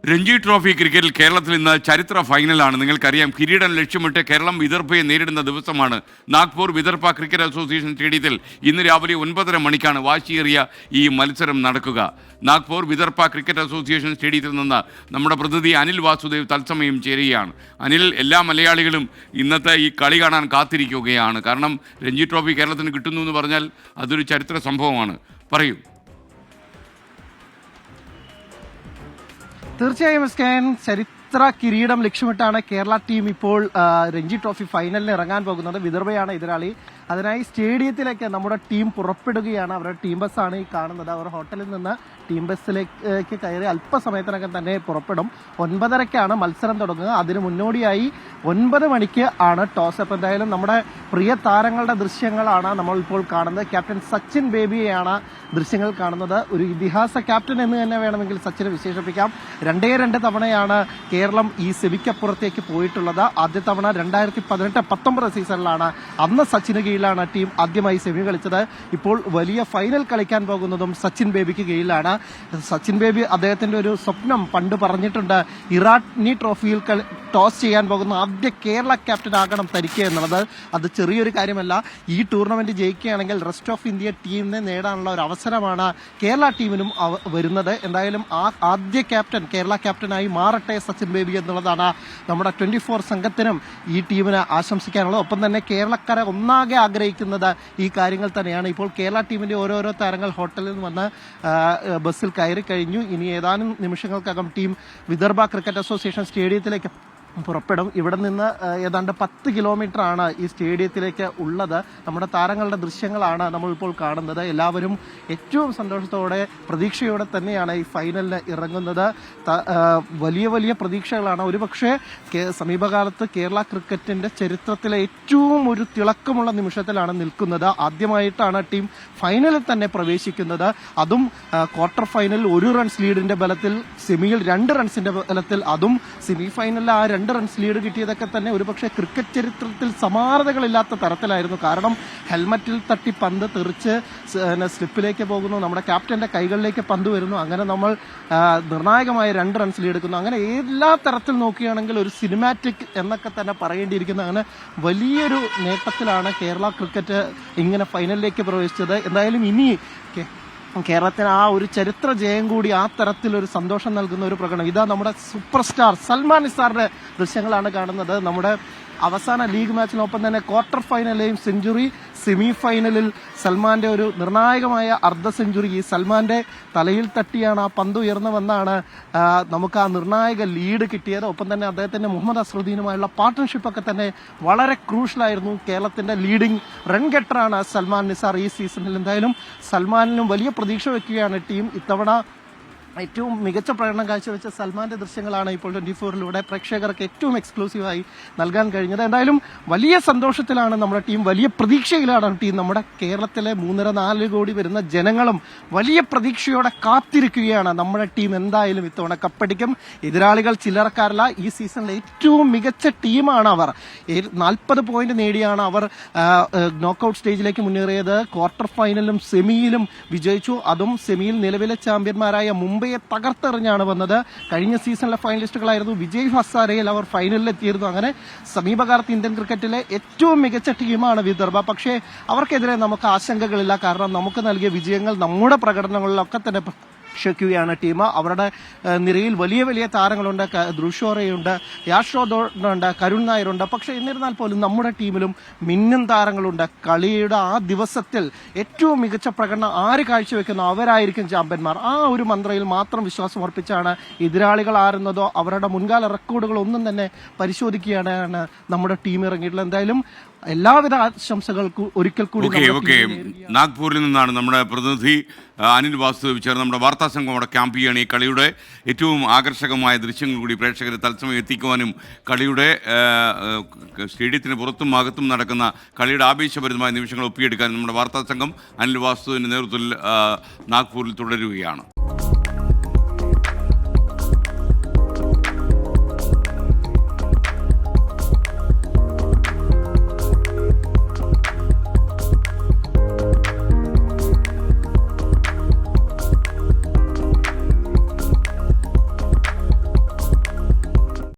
Ranji trophy ക്രിക്കറ്റിൽ കേരളത്തിൽ ഇന്ന് ചരിത്ര ഫൈനലാണ്. നിങ്ങൾക്കറിയാം, കിരീടം ലക്ഷ്യമിട്ട് കേരളം വിദർഭയെ നേരിടുന്ന ദിവസമാണ്. നാഗ്പൂർ വിദർഭ ക്രിക്കറ്റ് അസോസിയേഷൻ സ്റ്റേഡിയത്തിൽ ഇന്ന് രാവിലെ 9:30 മണിക്കാണ് വാശിയേറിയ ഈ മത്സരം നടക്കുക. നാഗ്പൂർ വിദർഭ ക്രിക്കറ്റ് അസോസിയേഷൻ സ്റ്റേഡിയത്തിൽ നിന്ന് നമ്മുടെ പ്രതിനിധി അനിൽ വാസുദേവ് തത്സമയം ചേരുകയാണ്. അനിൽ, എല്ലാ മലയാളികളും ഇന്നത്തെ ഈ കളി കാണാൻ കാത്തിരിക്കുകയാണ്. കാരണം രഞ്ജി ട്രോഫി കേരളത്തിന് കിട്ടുന്നു എന്ന് പറഞ്ഞാൽ അതൊരു ചരിത്ര സംഭവമാണ്. പറയൂ. തീർച്ചയായും ചരിത്ര കിരീടം ലക്ഷ്യമിട്ടാണ് കേരള ടീം ഇപ്പോൾ രഞ്ജി ട്രോഫി ഫൈനലിന് ഇറങ്ങാൻ പോകുന്നത്. വിദർഭയാണ് എതിരാളി. അതിനായി സ്റ്റേഡിയത്തിലേക്ക് നമ്മുടെ ടീം പുറപ്പെടുകയാണ്. അവരുടെ ടീം ബസ്സാണ് ഈ കാണുന്നത്. അവർ ഹോട്ടലിൽ നിന്ന് ടീം ബസ്സിലേക്ക് കയറി അല്പസമയത്തിനകം തന്നെ പുറപ്പെടും. 9:30-ക്കാണ് മത്സരം തുടങ്ങുക. അതിന് മുന്നോടിയായി 9 മണിക്ക് ആണ് ടോസ് അപ്പ്. എന്തായാലും നമ്മുടെ പ്രിയ താരങ്ങളുടെ ദൃശ്യങ്ങളാണ് നമ്മൾ ഇപ്പോൾ കാണുന്നത്. ക്യാപ്റ്റൻ സച്ചിൻ ബേബിയെയാണ് ദൃശ്യങ്ങൾ കാണുന്നത്. ഒരു ഇതിഹാസ ക്യാപ്റ്റൻ എന്ന് തന്നെ വേണമെങ്കിൽ സച്ചിനെ വിശേഷിപ്പിക്കാം. 2 തവണയാണ് കേരളം ഈ സെമിക്കപ്പുറത്തേക്ക് പോയിട്ടുള്ളത്. ആദ്യ തവണ 2018-19 സീസണിലാണ്. അന്ന് സച്ചിന് കീഴിലാണ് ടീം ആദ്യമായി സെമി കളിച്ചത്. ഇപ്പോൾ വലിയ ഫൈനൽ കളിക്കാൻ പോകുന്നതും സച്ചിൻ ബേബിക്ക് കീഴിലാണ്. സച്ചിൻ ബേബി അദ്ദേഹത്തിന്റെ ഒരു സ്വപ്നം പണ്ട് പറഞ്ഞിട്ടുണ്ട്. ഇറാനി ട്രോഫിയിൽ ടോസ് ചെയ്യാൻ പോകുന്ന ആദ്യ കേരള ക്യാപ്റ്റൻ ആകണം തനിക്ക് എന്നുള്ളത്. അത് ചെറിയൊരു കാര്യമല്ല. ഈ ടൂർണമെന്റ് ജയിക്കുകയാണെങ്കിൽ റെസ്റ്റ് ഓഫ് ഇന്ത്യ ടീമിനെ നേടാനുള്ള ഒരു അവസരമാണ് കേരള ടീമിനും വരുന്നത്. എന്തായാലും ആ ആദ്യ ക്യാപ്റ്റൻ കേരള ക്യാപ്റ്റനായി മാറട്ടെ സച്ചിൻ ബേബി എന്നുള്ളതാണ് നമ്മുടെ 24 സംഘത്തിനും ഈ ടീമിന് ആശംസിക്കാനുള്ളത്. ഒപ്പം തന്നെ കേരളക്കാരെ ഒന്നാകെ ആഗ്രഹിക്കുന്നത് ഈ കാര്യങ്ങൾ തന്നെയാണ്. ഇപ്പോൾ കേരള ടീമിന്റെ ഓരോരോ താരങ്ങൾ ഹോട്ടലിൽ നിന്ന് വന്ന് ബസ്സിൽ കയറി കഴിഞ്ഞു. ഇനി ഏതാനും നിമിഷങ്ങൾക്കകം ടീം വിദർഭ ക്രിക്കറ്റ് അസോസിയേഷൻ സ്റ്റേഡിയത്തിലേക്ക് പുറപ്പെടും. ഇവിടെ നിന്ന് ഏതാണ്ട് 10 കിലോമീറ്റർ ആണ് ഈ സ്റ്റേഡിയത്തിലേക്ക് ഉള്ളത്. നമ്മുടെ താരങ്ങളുടെ ദൃശ്യങ്ങളാണ് നമ്മളിപ്പോൾ കാണുന്നത്. എല്ലാവരും ഏറ്റവും സന്തോഷത്തോടെ പ്രതീക്ഷയോടെ തന്നെയാണ് ഈ ഫൈനലിന് ഇറങ്ങുന്നത്. വലിയ വലിയ പ്രതീക്ഷകളാണ്. ഒരുപക്ഷെ സമീപകാലത്ത് കേരള ക്രിക്കറ്റിന്റെ ചരിത്രത്തിലെ ഏറ്റവും ഒരു തിളക്കമുള്ള നിമിഷത്തിലാണ് നിൽക്കുന്നത്. ആദ്യമായിട്ടാണ് ടീം ഫൈനലിൽ തന്നെ പ്രവേശിക്കുന്നത്. അതും ക്വാർട്ടർ ഫൈനലിൽ 1 റൺസ് ലീഡിന്റെ ബലത്തിൽ, സെമിയിൽ 2 റൺസിന്റെ ബലത്തിൽ, അതും സെമി ഫൈനലിൽ ആ 2 റൺസ് ലീഡ് കിട്ടിയതൊക്കെ തന്നെ ഒരുപക്ഷെ ക്രിക്കറ്റ് ചരിത്രത്തിൽ സമാനതകളില്ലാത്ത തരത്തിലായിരുന്നു. കാരണം ഹെൽമറ്റിൽ തട്ടി പന്ത് തെറിച്ച് സ്ലിപ്പിലേക്ക് പോകുന്നു, നമ്മുടെ ക്യാപ്റ്റന്റെ കൈകളിലേക്ക് പന്ത് വരുന്നു, അങ്ങനെ നമ്മൾ നിർണായകമായ 2 റൺസ് ലീഡ് എടുക്കുന്നു. അങ്ങനെ എല്ലാ തരത്തിൽ നോക്കുകയാണെങ്കിൽ ഒരു സിനിമാറ്റിക് എന്നൊക്കെ തന്നെ പറയേണ്ടിയിരിക്കുന്നു. അങ്ങനെ വലിയൊരു നേട്ടത്തിലാണ് കേരള ക്രിക്കറ്റ് ഇങ്ങനെ ഫൈനലിലേക്ക് പ്രവേശിച്ചത്. എന്തായാലും ഇനി കേരളത്തിന് ആ ഒരു ചരിത്ര ജയം കൂടി ആ തരത്തിലൊരു സന്തോഷം നൽകുന്ന ഒരു പ്രകടനം. ഇതാ നമ്മുടെ സൂപ്പർ സ്റ്റാർ സൽമാൻ നിസാറിന്റെ ദൃശ്യങ്ങളാണ് കാണുന്നത്. നമ്മുടെ അവസാന ലീഗ് മാച്ചിനൊപ്പം തന്നെ ക്വാർട്ടർ ഫൈനലിലെയും സെഞ്ചുറി, സെമി ഫൈനലിൽ സൽമാന്റെ ഒരു നിർണായകമായ അർദ്ധ സെഞ്ചുറി ഈ സൽമാന്റെ തലയിൽ തട്ടിയാണ് ആ പന്ത് ഉയർന്നു വന്നാണ് നമുക്ക് ആ നിർണായക ലീഡ് കിട്ടിയത്. ഒപ്പം തന്നെ അദ്ദേഹത്തിന്റെ മുഹമ്മദ് അസ്റുദ്ദീനുമായുള്ള പാർട്ട്ണർഷിപ്പൊക്കെ തന്നെ വളരെ ക്രൂഷ്യലായിരുന്നു. കേരളത്തിന്റെ ലീഡിംഗ് റൺ ഗെറ്ററാണ് സൽമാൻ നിസാർ ഈ സീസണിൽ. എന്തായാലും സൽമാനിനും വലിയ പ്രതീക്ഷ വെക്കുകയാണ് ടീം. ഇത്തവണ ഏറ്റവും മികച്ച പ്രകടനം കാഴ്ചവെച്ച സൽമാന്റെ ദൃശ്യങ്ങളാണ് ഇപ്പോൾ 24-ലൂടെ പ്രേക്ഷകർക്ക് ഏറ്റവും എക്സ്ക്ലൂസീവായി നൽകാൻ കഴിഞ്ഞത്. എന്തായാലും വലിയ സന്തോഷത്തിലാണ് നമ്മുടെ ടീം, വലിയ പ്രതീക്ഷയിലാണ് ടീം. നമ്മുടെ കേരളത്തിലെ 3.5-4 കോടി വരുന്ന ജനങ്ങളും വലിയ പ്രതീക്ഷയോടെ കാത്തിരിക്കുകയാണ്. നമ്മുടെ ടീം എന്തായാലും ഇത്തവണ കപ്പടിക്കും. എതിരാളികൾ ചില്ലറക്കാരല്ല. ഈ സീസണിലെ ഏറ്റവും മികച്ച ടീമാണ് അവർ. 40 പോയിന്റ് നേടിയാണ് അവർ നോക്കൌട്ട് സ്റ്റേജിലേക്ക് മുന്നേറിയത്. ക്വാർട്ടർ ഫൈനലിലും സെമിയിലും വിജയിച്ചു. അതും സെമിയിൽ നിലവിലെ ചാമ്പ്യന്മാരായ മുംബൈ തകർത്തെറിഞ്ഞാണ് വന്നത്. കഴിഞ്ഞ സീസണിലെ ഫൈനലിസ്റ്റുകളായിരുന്നു. വിജയ് ഹസാരയിൽ അവർ ഫൈനലിലെത്തിയിരുന്നു. അങ്ങനെ സമീപകാലത്ത് ഇന്ത്യൻ ക്രിക്കറ്റിലെ ഏറ്റവും മികച്ച ടീമാണ് വിദർഭ. പക്ഷേ അവർക്കെതിരെ നമുക്ക് ആശങ്കകളില്ല. കാരണം നമുക്ക് നൽകിയ വിജയങ്ങൾ നമ്മുടെ പ്രകടനങ്ങളിലൊക്കെ തന്നെ ക്ഷയ്ക്കുകയാണ് ടീം. അവരുടെ നിരയിൽ വലിയ വലിയ താരങ്ങളുണ്ട്. ധ്രുഷോറയുണ്ട്, യാഷ്രോദുണ്ട്, കരുൺ നായരുണ്ട്. പക്ഷെ എന്നിരുന്നാൽ പോലും നമ്മുടെ ടീമിലും മിന്നും താരങ്ങളുണ്ട്. കളിയുടെ ആ ദിവസത്തിൽ ഏറ്റവും മികച്ച പ്രകടനം ആര് കാഴ്ചവെക്കുന്നോ അവരായിരിക്കും ചാമ്പ്യന്മാർ. ആ ഒരു മന്ത്രയിൽ മാത്രം വിശ്വാസം അർപ്പിച്ചാണ് എതിരാളികൾ ആരുന്നതോ അവരുടെ മുൻകാല റെക്കോർഡുകൾ ഒന്നും തന്നെ പരിശോധിക്കുകയാണ് നമ്മുടെ ടീം ഇറങ്ങിയിട്ടുള്ളത്. എന്തായാലും എല്ലാവിധ ആശംസകൾക്കും ഒരിക്കൽ കൂടി. നാഗ്പൂരിൽ നിന്നാണ് നമ്മുടെ പ്രതിനിധി അനിൽ വാസുദേവ് ചേർന്ന് നമ്മുടെ വാർത്താ സംഘം അവിടെ ക്യാമ്പ് ചെയ്യുകയാണ്. ഈ കളിയുടെ ഏറ്റവും ആകർഷകമായ ദൃശ്യങ്ങൾ കൂടി പ്രേക്ഷകരെ തത്സമയം എത്തിക്കുവാനും കളിയുടെ സ്റ്റേഡിയത്തിന് പുറത്തും അകത്തും നടക്കുന്ന കളിയുടെ ആവേശഭരിതമായ നിമിഷങ്ങൾ ഒപ്പിയെടുക്കാനും നമ്മുടെ വാർത്താ സംഘം അനിൽ വാസുദേവിൻ്റെ നേതൃത്വത്തിൽ നാഗ്പൂരിൽ തുടരുകയാണ്.